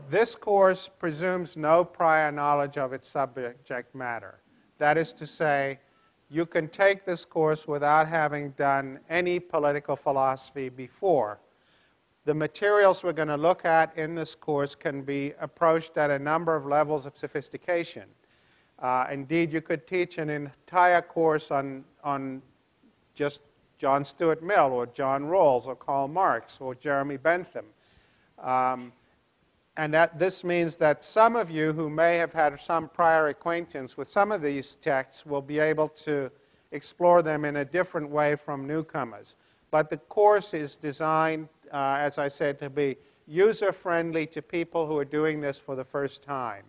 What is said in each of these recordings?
this course presumes no prior knowledge of its subject matter. That is to say, you can take this course without having done any political philosophy before. The materials we're going to look at in this course can be approached at a number of levels of sophistication. Indeed, you could teach an entire course on just John Stuart Mill or John Rawls or Karl Marx or Jeremy Bentham. And this means that some of you who may have had some prior acquaintance with some of these texts will be able to explore them in a different way from newcomers. But the course is designed, as I said, to be user-friendly to people who are doing this for the first time.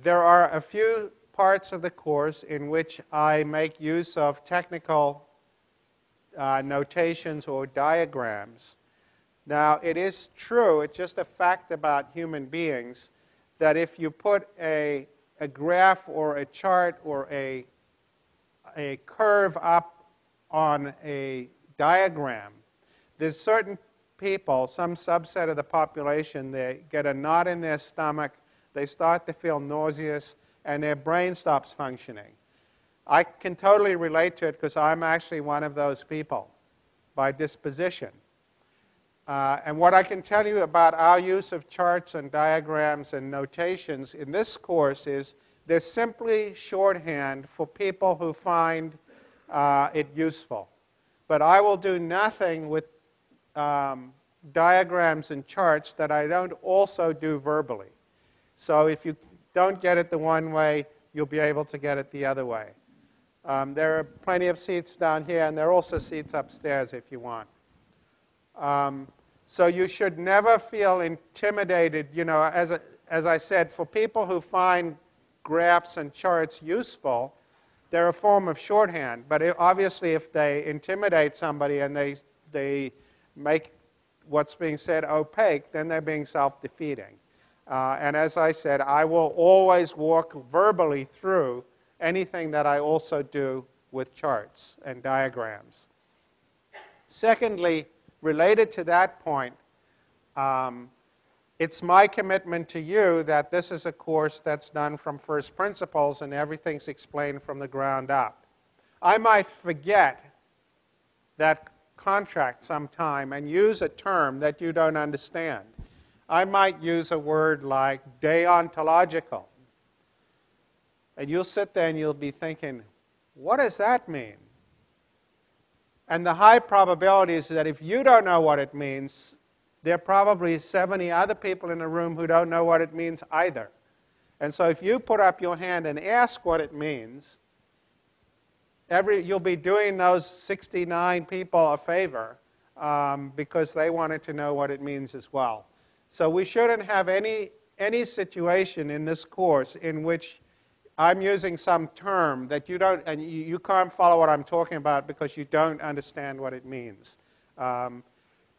There are a few parts of the course in which I make use of technical notations or diagrams. Now, it is true, it's just a fact about human beings, that if you put a graph or a chart or a curve up on a diagram, there's certain people, some subset of the population, they get a knot in their stomach, they start to feel nauseous, and their brain stops functioning. I can totally relate to it because I'm actually one of those people by disposition. And what I can tell you about our use of charts and diagrams and notations in this course is they're simply shorthand for people who find it useful. But I will do nothing with diagrams and charts that I don't also do verbally. So if you don't get it the one way, you'll be able to get it the other way. There are plenty of seats down here, and there are also seats upstairs if you want. So you should never feel intimidated. You know, as I said, for people who find graphs and charts useful, they're a form of shorthand. But obviously, if they intimidate somebody and they make what's being said opaque, then they're being self-defeating. And as I said, I will always walk verbally through anything that I also do with charts and diagrams. Secondly, related to that point, it's my commitment to you that this is a course that's done from first principles and everything's explained from the ground up. I might forget that contract sometime and use a term that you don't understand. I might use a word like deontological. And you'll sit there and you'll be thinking, what does that mean? And the high probability is that if you don't know what it means, there are probably 70 other people in the room who don't know what it means either. And so if you put up your hand and ask what it means, you'll be doing those 69 people a favor because they wanted to know what it means as well. So we shouldn't have any situation in this course in which I'm using some term that you don't, and you can't follow what I'm talking about because you don't understand what it means.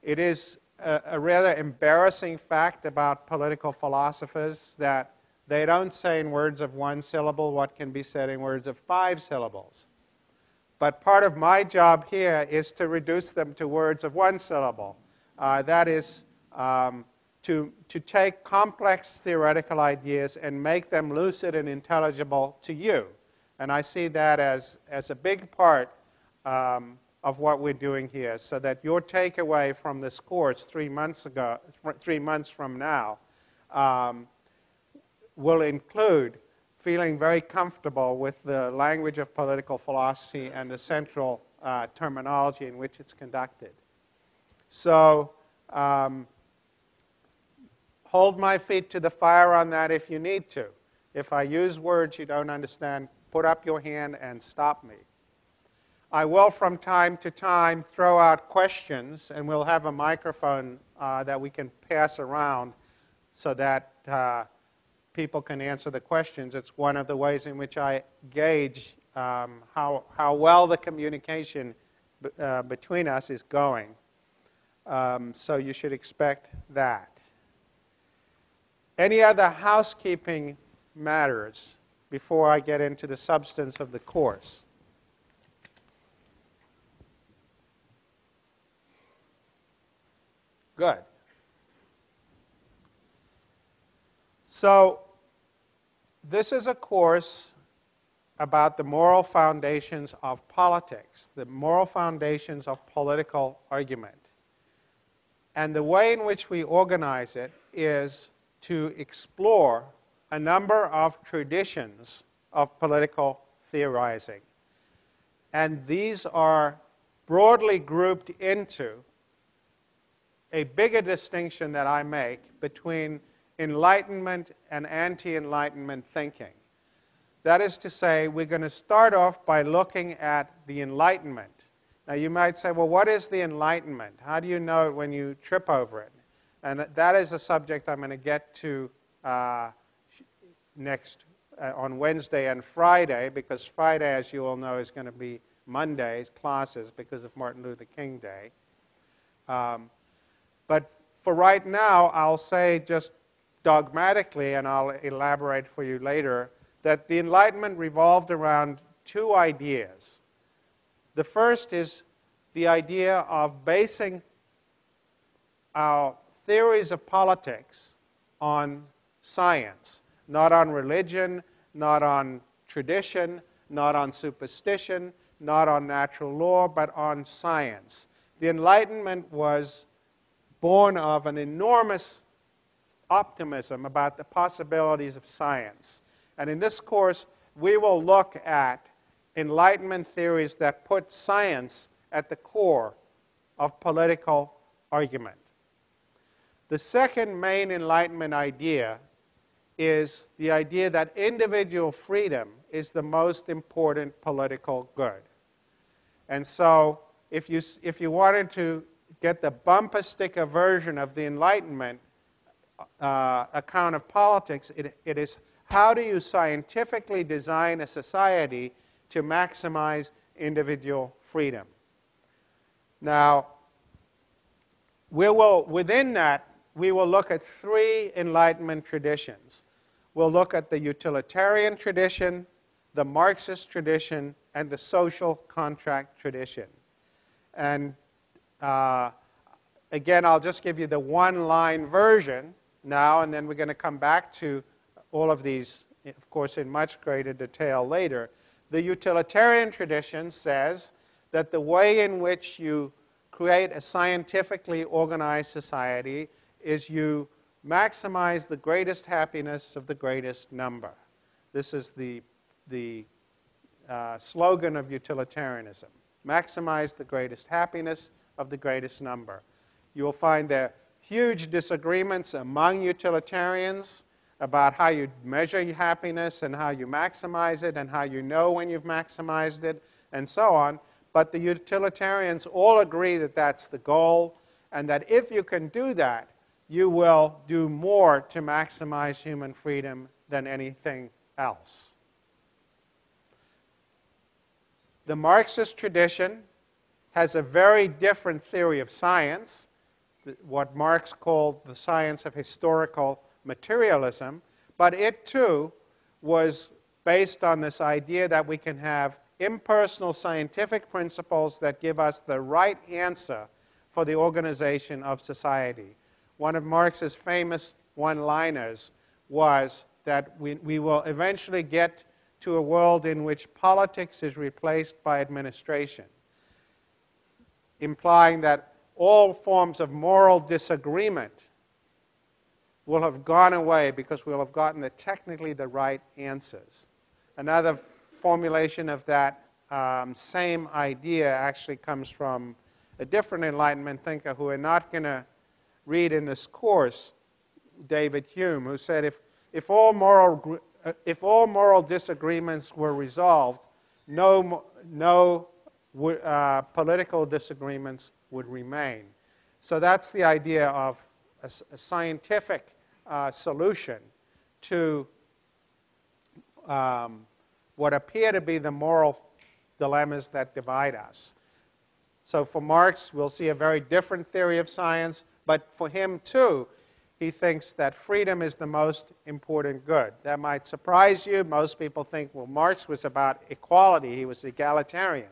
It is a rather embarrassing fact about political philosophers that they don't say in words of one syllable what can be said in words of 5 syllables. But part of my job here is to reduce them to words of 1 syllable. That is, to take complex theoretical ideas and make them lucid and intelligible to you. And I see that as a big part of what we're doing here, so that your takeaway from this course 3 months from now will include feeling very comfortable with the language of political philosophy and the central terminology in which it's conducted. So hold my feet to the fire on that if you need to. If I use words you don't understand, put up your hand and stop me. I will from time to time throw out questions, and we'll have a microphone that we can pass around so that people can answer the questions. It's one of the ways in which I gauge how well the communication between us is going. So you should expect that. Any other housekeeping matters before I get into the substance of the course? Good. So this is a course about the moral foundations of politics, the moral foundations of political argument. And the way in which we organize it is to explore a number of traditions of political theorizing. And these are broadly grouped into a bigger distinction that I make between Enlightenment and anti-Enlightenment thinking. That is to say, we're going to start off by looking at the Enlightenment. Now you might say, well, what is the Enlightenment? How do you know it when you trip over it? And that is a subject I'm going to get to next on Wednesday and Friday, because Friday, as you all know, is going to be Monday's classes because of Martin Luther King Day. But for right now, I'll say just dogmatically, and I'll elaborate for you later, that the Enlightenment revolved around two ideas. The first is the idea of basing our theories of politics on science, not on religion, not on tradition, not on superstition, not on natural law, but on science. The Enlightenment was born of an enormous optimism about the possibilities of science. And in this course, we will look at Enlightenment theories that put science at the core of political argument. The second main Enlightenment idea is the idea that individual freedom is the most important political good. And so if you wanted to get the bumper sticker version of the Enlightenment account of politics, it is how do you scientifically design a society to maximize individual freedom. Now, within that, we will look at three Enlightenment traditions. We'll look at the utilitarian tradition, the Marxist tradition, and the social contract tradition. And again, I'll just give you the one-line version now, and then we're going to come back to all of these, of course, in much greater detail later. The utilitarian tradition says that the way in which you create a scientifically organized society is you maximize the greatest happiness of the greatest number. This is the slogan of utilitarianism. Maximize the greatest happiness of the greatest number. You will find there huge disagreements among utilitarians about how you measure your happiness and how you maximize it and how you know when you've maximized it and so on. But the utilitarians all agree that that's the goal, and that if you can do that, you will do more to maximize human freedom than anything else. The Marxist tradition has a very different theory of science, what Marx called the science of historical materialism, but it too was based on this idea that we can have impersonal scientific principles that give us the right answer for the organization of society. One of Marx's famous one-liners was that we will eventually get to a world in which politics is replaced by administration, implying that all forms of moral disagreement will have gone away because we'll have gotten technically the right answers. Another formulation of that same idea actually comes from a different Enlightenment thinker who we're not going to read in this course, David Hume, who said if all moral disagreements were resolved, no political disagreements would remain. So that's the idea of a scientific solution to what appear to be the moral dilemmas that divide us. So for Marx, we'll see a very different theory of science, but for him too, he thinks that freedom is the most important good. That might surprise you. Most people think, well, Marx was about equality. He was egalitarian.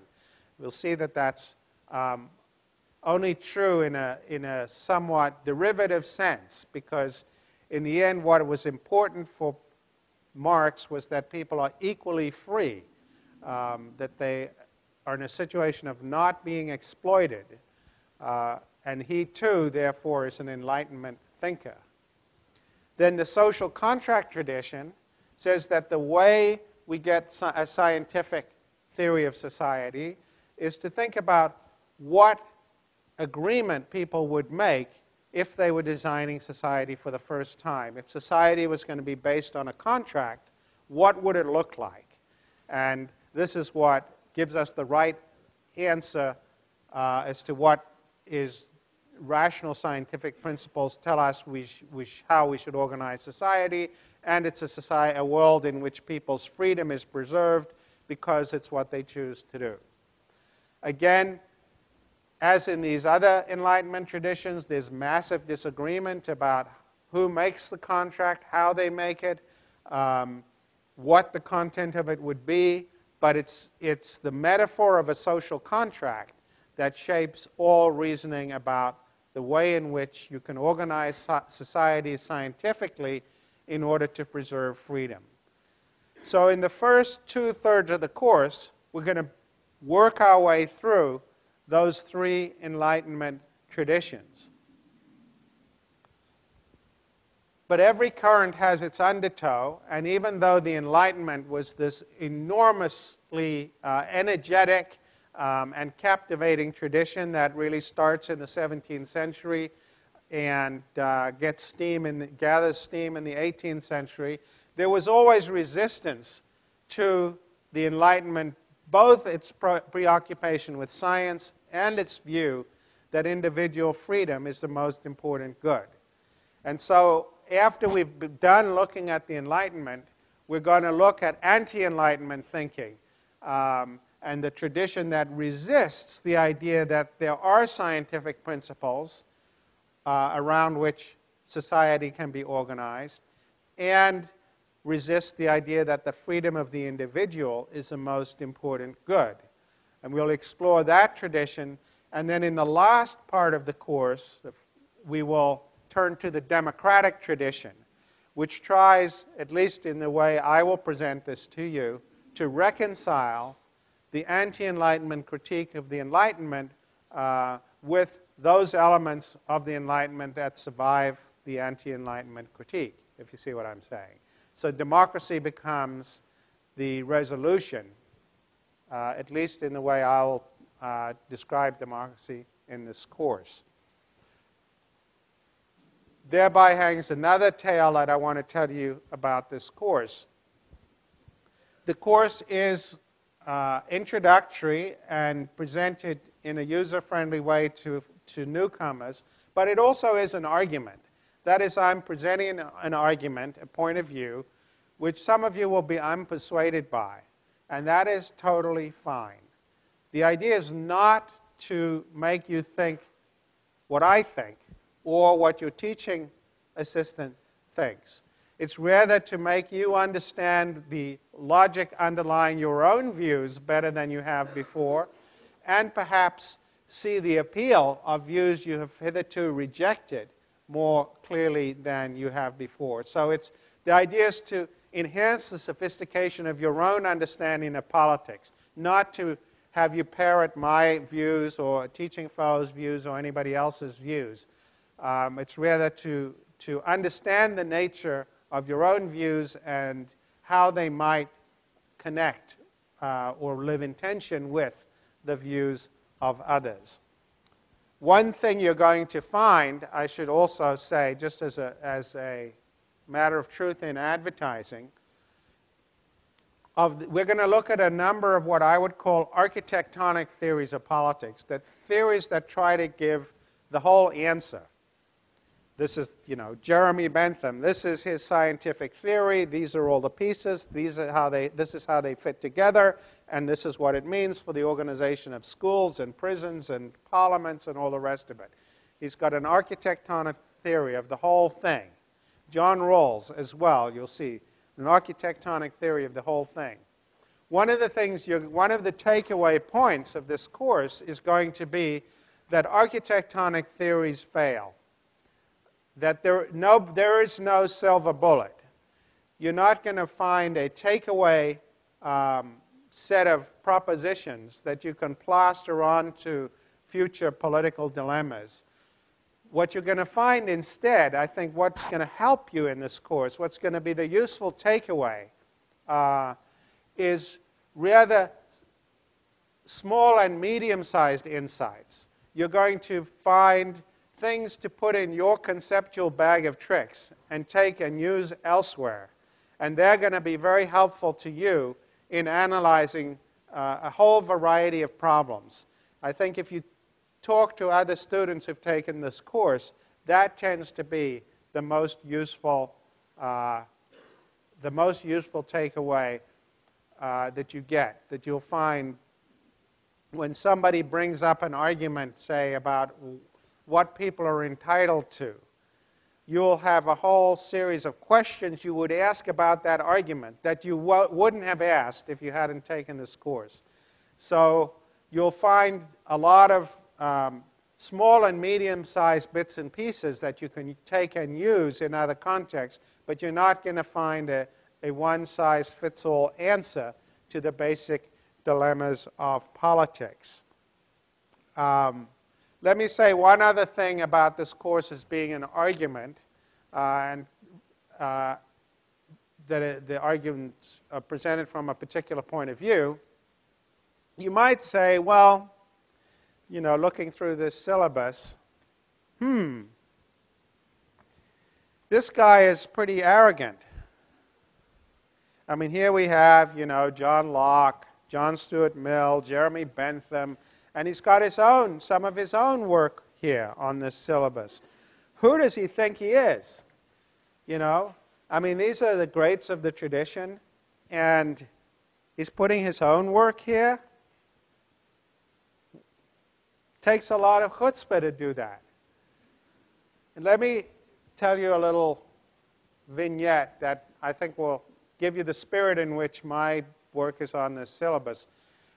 We'll see that that's only true in a somewhat derivative sense, because In the end, what was important for Marx was that people are equally free, that they are in a situation of not being exploited. And he, too, therefore, is an Enlightenment thinker. Then the social contract tradition says that the way we get a scientific theory of society is to think about what agreement people would make if they were designing society for the first time. If society was going to be based on a contract, what would it look like? And this is what gives us the right answer as to what is rational scientific principles tell us how we should organize society, and it's a world in which people's freedom is preserved because it's what they choose to do. Again, as in these other Enlightenment traditions, there's massive disagreement about who makes the contract, how they make it, what the content of it would be, but it's the metaphor of a social contract that shapes all reasoning about the way in which you can organize society scientifically in order to preserve freedom. So in the first 2/3 of the course, we're going to work our way through those three Enlightenment traditions. But every current has its undertow, and even though the Enlightenment was this enormously energetic and captivating tradition that really starts in the 17th century and gathers steam in the 18th century, there was always resistance to the Enlightenment, both its preoccupation with science and its view that individual freedom is the most important good. And so after we've done looking at the Enlightenment, we're going to look at anti-Enlightenment thinking and the tradition that resists the idea that there are scientific principles around which society can be organized, and resists the idea that the freedom of the individual is the most important good. And we'll explore that tradition. And then in the last part of the course, we will turn to the democratic tradition, which tries, at least in the way I will present this to you, to reconcile the anti-Enlightenment critique of the Enlightenment with those elements of the Enlightenment that survive the anti-Enlightenment critique, if you see what I'm saying. So democracy becomes the resolution, at least in the way I'll describe democracy in this course. Thereby hangs another tale that I want to tell you about this course. The course is introductory and presented in a user-friendly way to newcomers, but it also is an argument. That is, I'm presenting an argument, a point of view, which some of you will be unpersuaded by, and that is totally fine. The idea is not to make you think what I think or what your teaching assistant thinks. It's rather to make you understand the logic underlying your own views better than you have before, and perhaps see the appeal of views you have hitherto rejected more clearly than you have before. So the idea is to enhance the sophistication of your own understanding of politics, not to have you parrot my views or a teaching fellow's views or anybody else's views. It's rather to understand the nature of your own views and how they might connect or live in tension with the views of others. One thing you're going to find, I should also say, just as a matter of truth in advertising, we're going to look at a number of what I would call architectonic theories of politics, that theories that try to give the whole answer. This is, Jeremy Bentham. This is his scientific theory. These are all the pieces. This is how they fit together, and this is what it means for the organization of schools and prisons and parliaments and all the rest of it. He's got an architectonic theory of the whole thing. John Rawls as well, you'll see, an architectonic theory of the whole thing. One of the takeaway points of this course is going to be that architectonic theories fail. that there is no silver bullet. You're not going to find a takeaway set of propositions that you can plaster onto future political dilemmas. What you're going to find instead, I think what's going to help you in this course, what's going to be the useful takeaway, is rather small and medium-sized insights. You're going to find things to put in your conceptual bag of tricks and take and use elsewhere. And they're going to be very helpful to you in analyzing a whole variety of problems. I think if you talk to other students who've taken this course, that tends to be the most useful takeaway that you get, that you'll find when somebody brings up an argument, say, about what people are entitled to. You'll have a whole series of questions you would ask about that argument that you wouldn't have asked if you hadn't taken this course. So you'll find a lot of small and medium-sized bits and pieces that you can take and use in other contexts, but you're not going to find a one-size-fits-all answer to the basic dilemmas of politics. Let me say one other thing about this course as being an argument, and that the arguments are presented from a particular point of view. You might say, well, you know, looking through this syllabus, this guy is pretty arrogant. I mean, here we have, you know, John Locke, John Stuart Mill, Jeremy Bentham, and he's got some of his own work here on this syllabus. Who does he think he is? You know, I mean, these are the greats of the tradition, and he's putting his own work here. Takes a lot of chutzpah to do that. And let me tell you a little vignette that I think will give you the spirit in which my work is on this syllabus.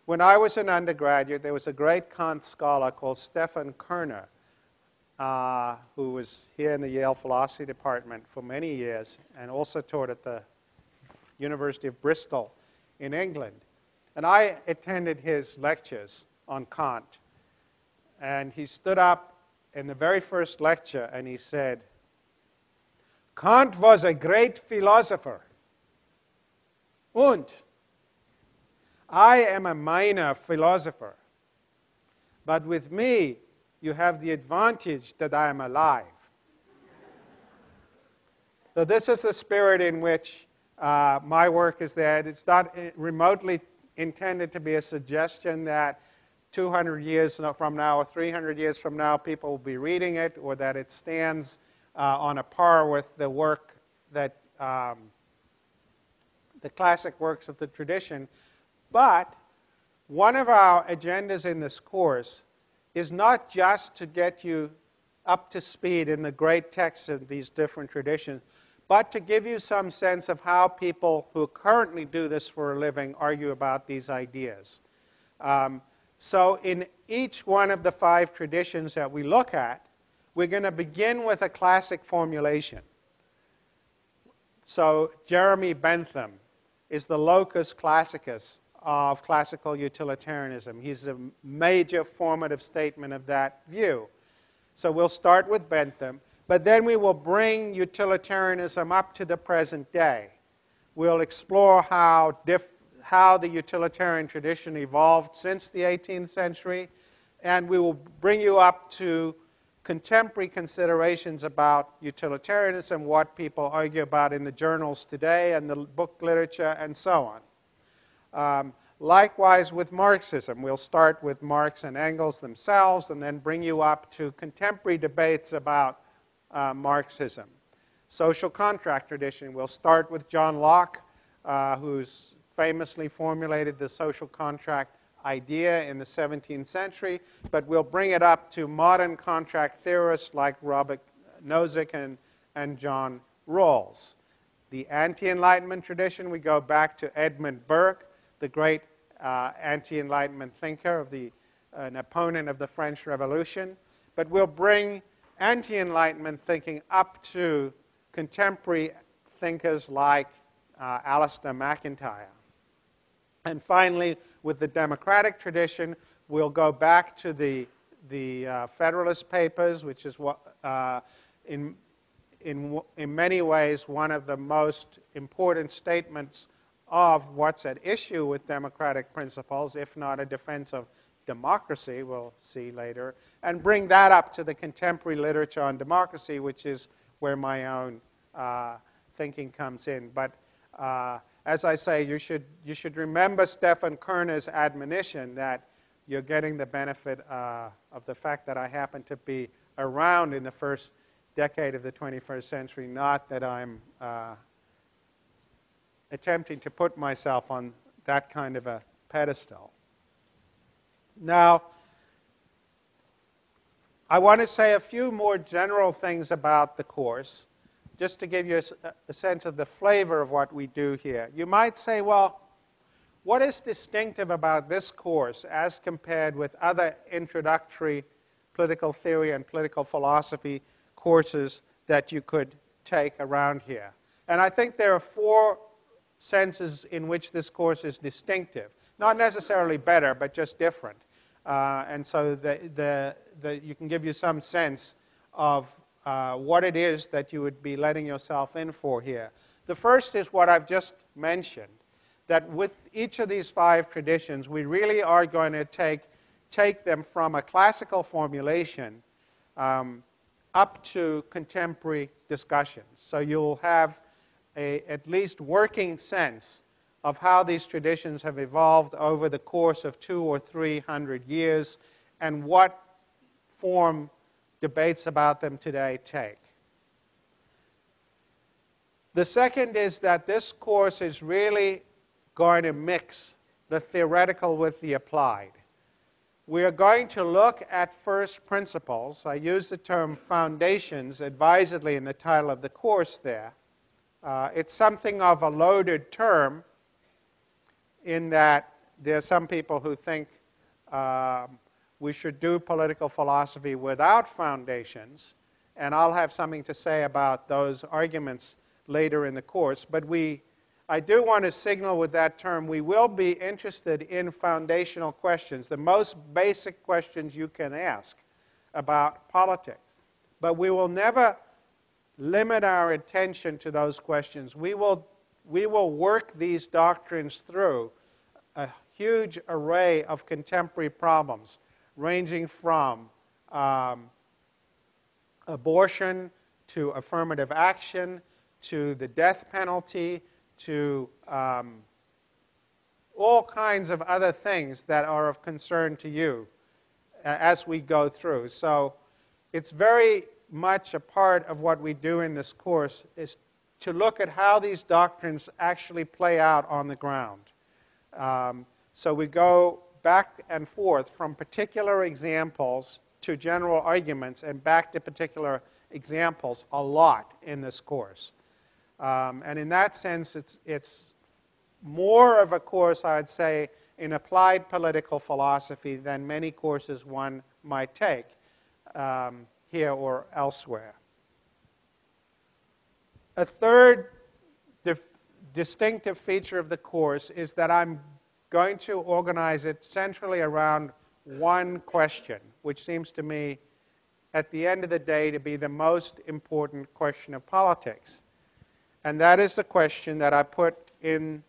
When I was an undergraduate, there was a great Kant scholar called Stefan Kerner, who was here in the Yale Philosophy Department for many years and also taught at the University of Bristol in England. And I attended his lectures on Kant. And he stood up in the very first lecture and he said, Kant was a great philosopher. Und I am a minor philosopher. But with me, you have the advantage that I am alive. So this is the spirit in which my work is there. It's not remotely intended to be a suggestion that 200 years from now or 300 years from now people will be reading it, or that it stands on a par with the work that the classic works of the tradition. But one of our agendas in this course is not just to get you up to speed in the great texts of these different traditions, but to give you some sense of how people who currently do this for a living argue about these ideas. So in each one of the 5 traditions that we look at, we're going to begin with a classic formulation. So Jeremy Bentham is the locus classicus of classical utilitarianism. He's a major formative statement of that view. So we'll start with Bentham, but then we will bring utilitarianism up to the present day. We'll explore how the utilitarian tradition evolved since the 18th century, and we will bring you up to contemporary considerations about utilitarianism, what people argue about in the journals today and the book literature, and so on. Likewise with Marxism. We'll start with Marx and Engels themselves and then bring you up to contemporary debates about Marxism. Social contract tradition. We'll start with John Locke, who's famously formulated the social contract idea in the 17th century, but we'll bring it up to modern contract theorists like Robert Nozick and John Rawls. The anti-Enlightenment tradition, we go back to Edmund Burke, the great anti-Enlightenment thinker, an opponent of the French Revolution. But we'll bring anti-Enlightenment thinking up to contemporary thinkers like Alistair MacIntyre. And finally, with the democratic tradition, we'll go back to the Federalist Papers, which is what, in many ways, one of the most important statements of what's at issue with democratic principles, if not a defense of democracy, we'll see later, and bring that up to the contemporary literature on democracy, which is where my own thinking comes in. But as I say, you should remember Stephen Kerner's admonition that you're getting the benefit of the fact that I happen to be around in the first decade of the 21st century, not that I'm attempting to put myself on that kind of a pedestal. Now, I want to say a few more general things about the course, just to give you a sense of the flavor of what we do here. You might say, well, what is distinctive about this course as compared with other introductory political theory and political philosophy courses that you could take around here? And I think there are four senses in which this course is distinctive. Not necessarily better, but just different. And so you can give you some sense of what it is that you would be letting yourself in for here. The first is what I've just mentioned, that with each of these five traditions, we really are going to take them from a classical formulation up to contemporary discussions. So you'll have at least working sense of how these traditions have evolved over the course of 200 or 300 years and what form debates about them today take. The second is that this course is really going to mix the theoretical with the applied. We are going to look at first principles. I use the term foundations advisedly in the title of the course there. It's something of a loaded term in that there are some people who think we should do political philosophy without foundations, and I'll have something to say about those arguments later in the course. But I do want to signal with that term we will be interested in foundational questions, the most basic questions you can ask about politics. But we will never limit our attention to those questions. We will work these doctrines through a huge array of contemporary problems, ranging from abortion to affirmative action to the death penalty to all kinds of other things that are of concern to you as we go through. So it's very much a part of what we do in this course is to look at how these doctrines actually play out on the ground. So we go back and forth from particular examples to general arguments and back to particular examples a lot in this course. And in that sense, it's more of a course, I'd say, in applied political philosophy than many courses one might take here or elsewhere. A third distinctive feature of the course is that I'm going to organize it centrally around one question, which seems to me, at the end of the day, to be the most important question of politics. And that is the question that I put in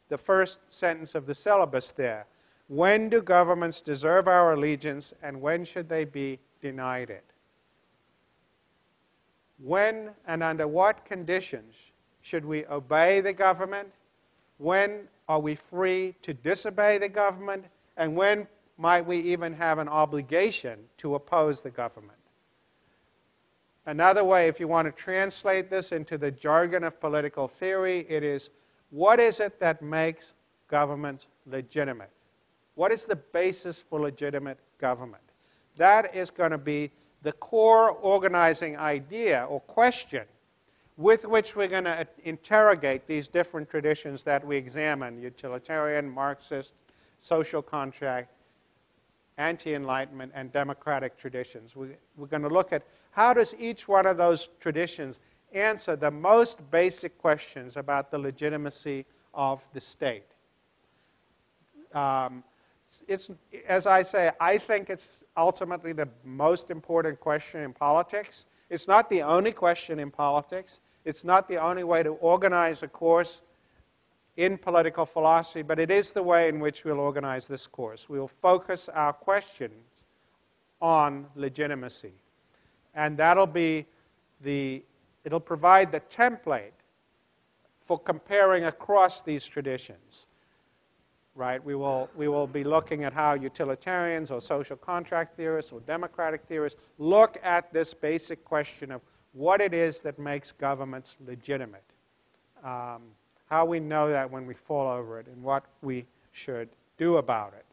the first sentence of the syllabus there. When do governments deserve our allegiance, and when should they be denied it? When and under what conditions should we obey the government? When are we free to disobey the government? And when might we even have an obligation to oppose the government? Another way, if you want to translate this into the jargon of political theory, it is, what is it that makes governments legitimate? What is the basis for legitimate government? That is going to be the core organizing idea or question with which we're going to interrogate these different traditions that we examine: utilitarian, Marxist, social contract, anti-Enlightenment, and democratic traditions. We're going to look at How does each one of those traditions answer the most basic questions about the legitimacy of the state? As I say, I think it's ultimately the most important question in politics. It's not the only question in politics. It's not the only way to organize a course in political philosophy, but it is the way in which we'll organize this course. We'll focus our questions on legitimacy. And that'll be it'll provide the template for comparing across these traditions. Right? We will be looking at how utilitarians or social contract theorists or democratic theorists look at this basic question of what it is that makes governments legitimate. How we know that when we fall over it and what we should do about it.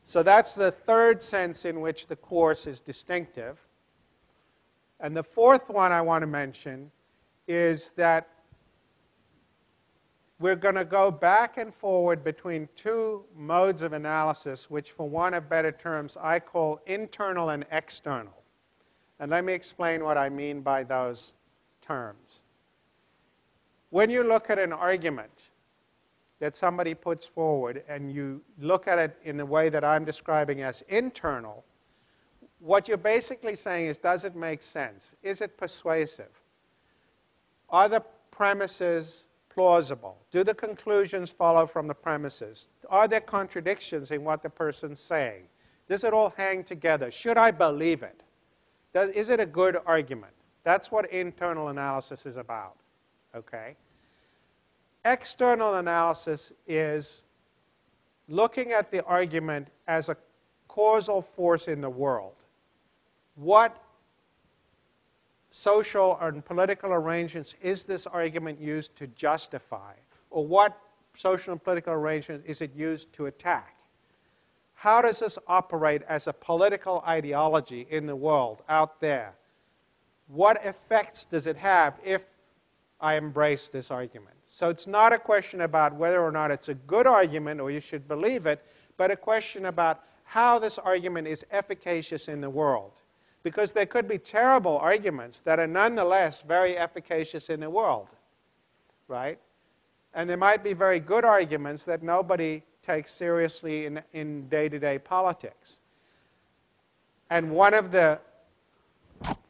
So that's the third sense in which the course is distinctive. And the fourth one I want to mention is that we're going to go back and forward between two modes of analysis, which, for want of better terms, I call internal and external. And let me explain what I mean by those terms. When you look at an argument that somebody puts forward and you look at it in the way that I'm describing as internal, what you're basically saying is, does it make sense? Is it persuasive? Are the premises plausible? Do the conclusions follow from the premises? Are there contradictions in what the person's saying? Does it all hang together? Should I believe it? Is it a good argument? That's what internal analysis is about. Okay? External analysis is looking at the argument as a causal force in the world. What social and political arrangements is this argument used to justify? Or what social and political arrangement is it used to attack? How does this operate as a political ideology in the world out there? What effects does it have if I embrace this argument? So it's not a question about whether or not it's a good argument or you should believe it, but a question about how this argument is efficacious in the world. Because there could be terrible arguments that are nonetheless very efficacious in the world, right? And there might be very good arguments that nobody takes seriously in day-to-day politics. And one of the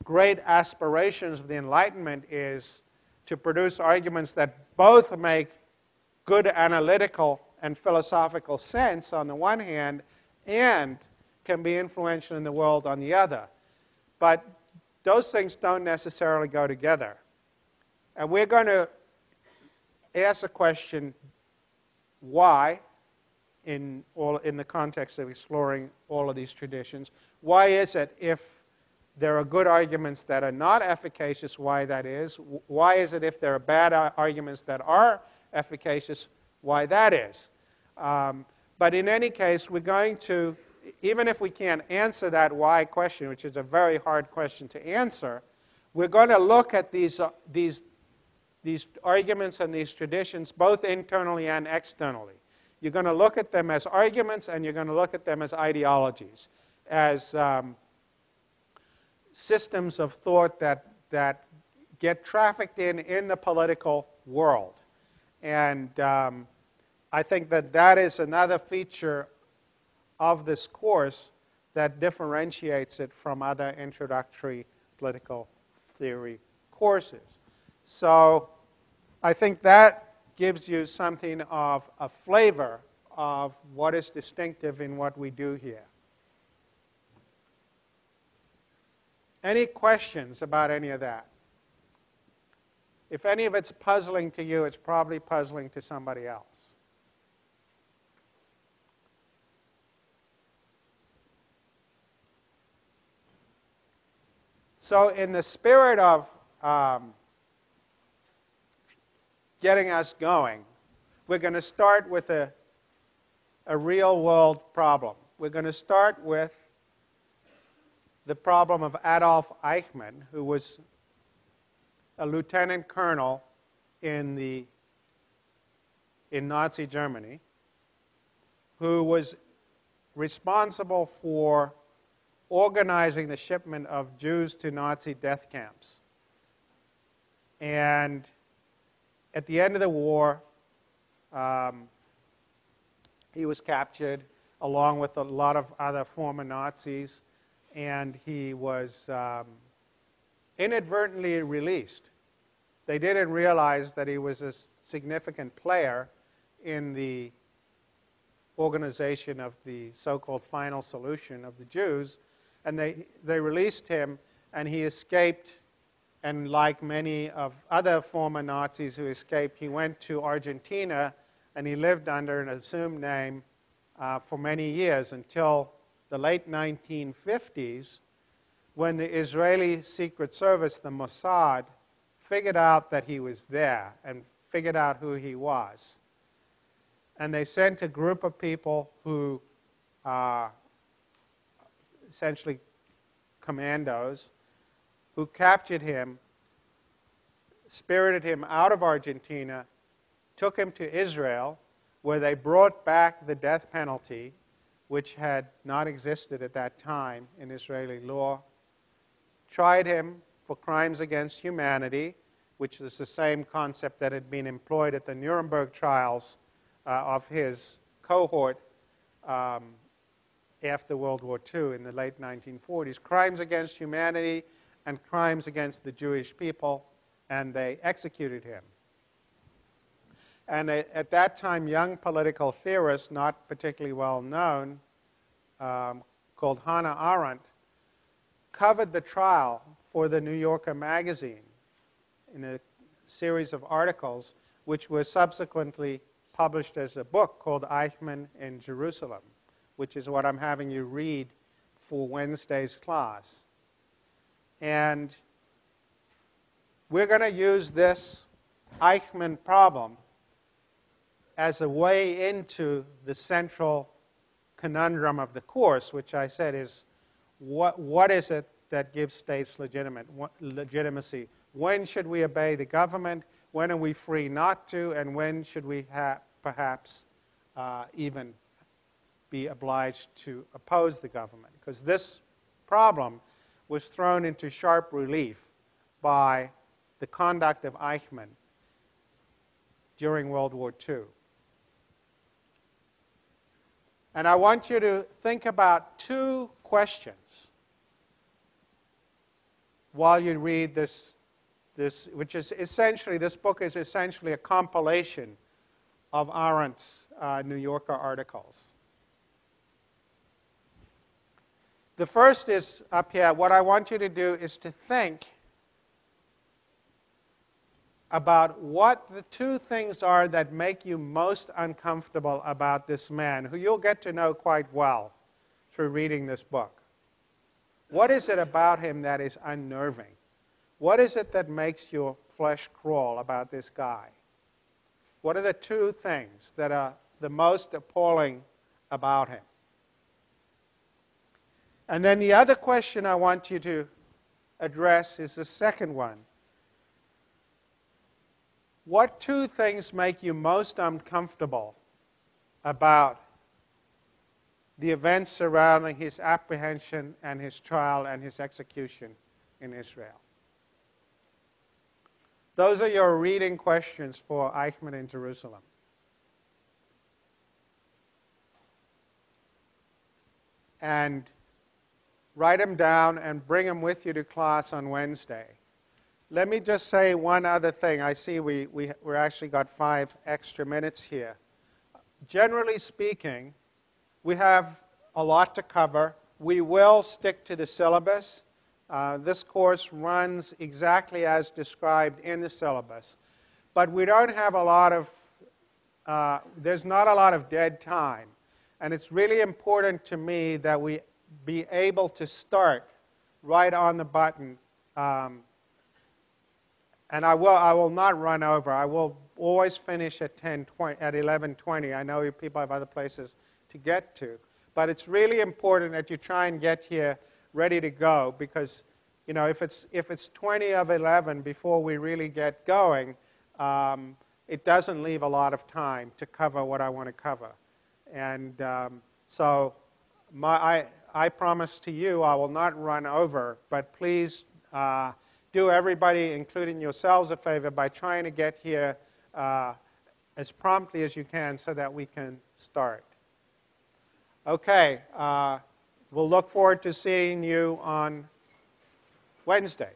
great aspirations of the Enlightenment is to produce arguments that both make good analytical and philosophical sense on the one hand and can be influential in the world on the other. But those things don't necessarily go together. And we're going to ask the question, why, in the context of exploring all of these traditions, why is it, if there are good arguments that are not efficacious, why that is? Why is it, if there are bad arguments that are efficacious, why that is? But in any case, we're going to, even if we can't answer that why question, which is a very hard question to answer, we're going to look at these arguments and these traditions both internally and externally. You're going to look at them as arguments, and you're going to look at them as ideologies, as systems of thought that get trafficked in the political world. And I think that is another feature of this course that differentiates it from other introductory political theory courses. So I think that gives you something of a flavor of what is distinctive in what we do here. Any questions about any of that? If any of it's puzzling to you, it's probably puzzling to somebody else. So in the spirit of getting us going, we're going to start with a real-world problem. We're going to start with the problem of Adolf Eichmann, who was a lieutenant colonel in Nazi Germany, who was responsible for organizing the shipment of Jews to Nazi death camps. And at the end of the war, he was captured along with a lot of other former Nazis, and he was inadvertently released. They didn't realize that he was a significant player in the organization of the so-called final solution of the Jews, and they released him, and he escaped. And like many of other former Nazis who escaped, he went to Argentina, and he lived under an assumed name for many years until the late 1950s, when the Israeli Secret Service, the Mossad, figured out that he was there and figured out who he was. And they sent a group of people who essentially commandos, who captured him, spirited him out of Argentina, took him to Israel, where they brought back the death penalty, which had not existed at that time in Israeli law, tried him for crimes against humanity, which is the same concept that had been employed at the Nuremberg trials of his cohort after World War II in the late 1940s. Crimes against humanity and crimes against the Jewish people, and they executed him. And at that time, young political theorist, not particularly well known, called Hannah Arendt, covered the trial for the New Yorker magazine in a series of articles, which were subsequently published as a book called Eichmann in Jerusalem, which is what I'm having you read for Wednesday's class. And we're going to use this Eichmann problem as a way into the central conundrum of the course, which I said is, what is it that gives states legitimacy? When should we obey the government? When are we free not to? And when should we perhaps even be obliged to oppose the government? Because this problem was thrown into sharp relief by the conduct of Eichmann during World War II. And I want you to think about two questions while you read this which is essentially, this book is essentially a compilation of Arendt's New Yorker articles. The first is up here. What I want you to do is to think about what the two things are that make you most uncomfortable about this man, who you'll get to know quite well through reading this book. What is it about him that is unnerving? What is it that makes your flesh crawl about this guy? What are the two things that are the most appalling about him? And then the other question I want you to address is the second one. What two things make you most uncomfortable about the events surrounding his apprehension and his trial and his execution in Israel? Those are your reading questions for Eichmann in Jerusalem. And write them down and bring them with you to class on Wednesday. Let me just say one other thing. I see we're actually got 5 extra minutes here. Generally speaking, we have a lot to cover. We will stick to the syllabus. This course runs exactly as described in the syllabus. But we don't have a lot of, there's not a lot of dead time. And it's really important to me that we be able to start right on the button. And I will not run over. I will always finish at 11:20. I know you people have other places to get to. But it's really important that you try and get here ready to go, because if it's 20 of 11 before we really get going, it doesn't leave a lot of time to cover what I want to cover. And so I I promise to you I will not run over, but please do everybody, including yourselves, a favor by trying to get here as promptly as you can so that we can start. Okay, we'll look forward to seeing you on Wednesday.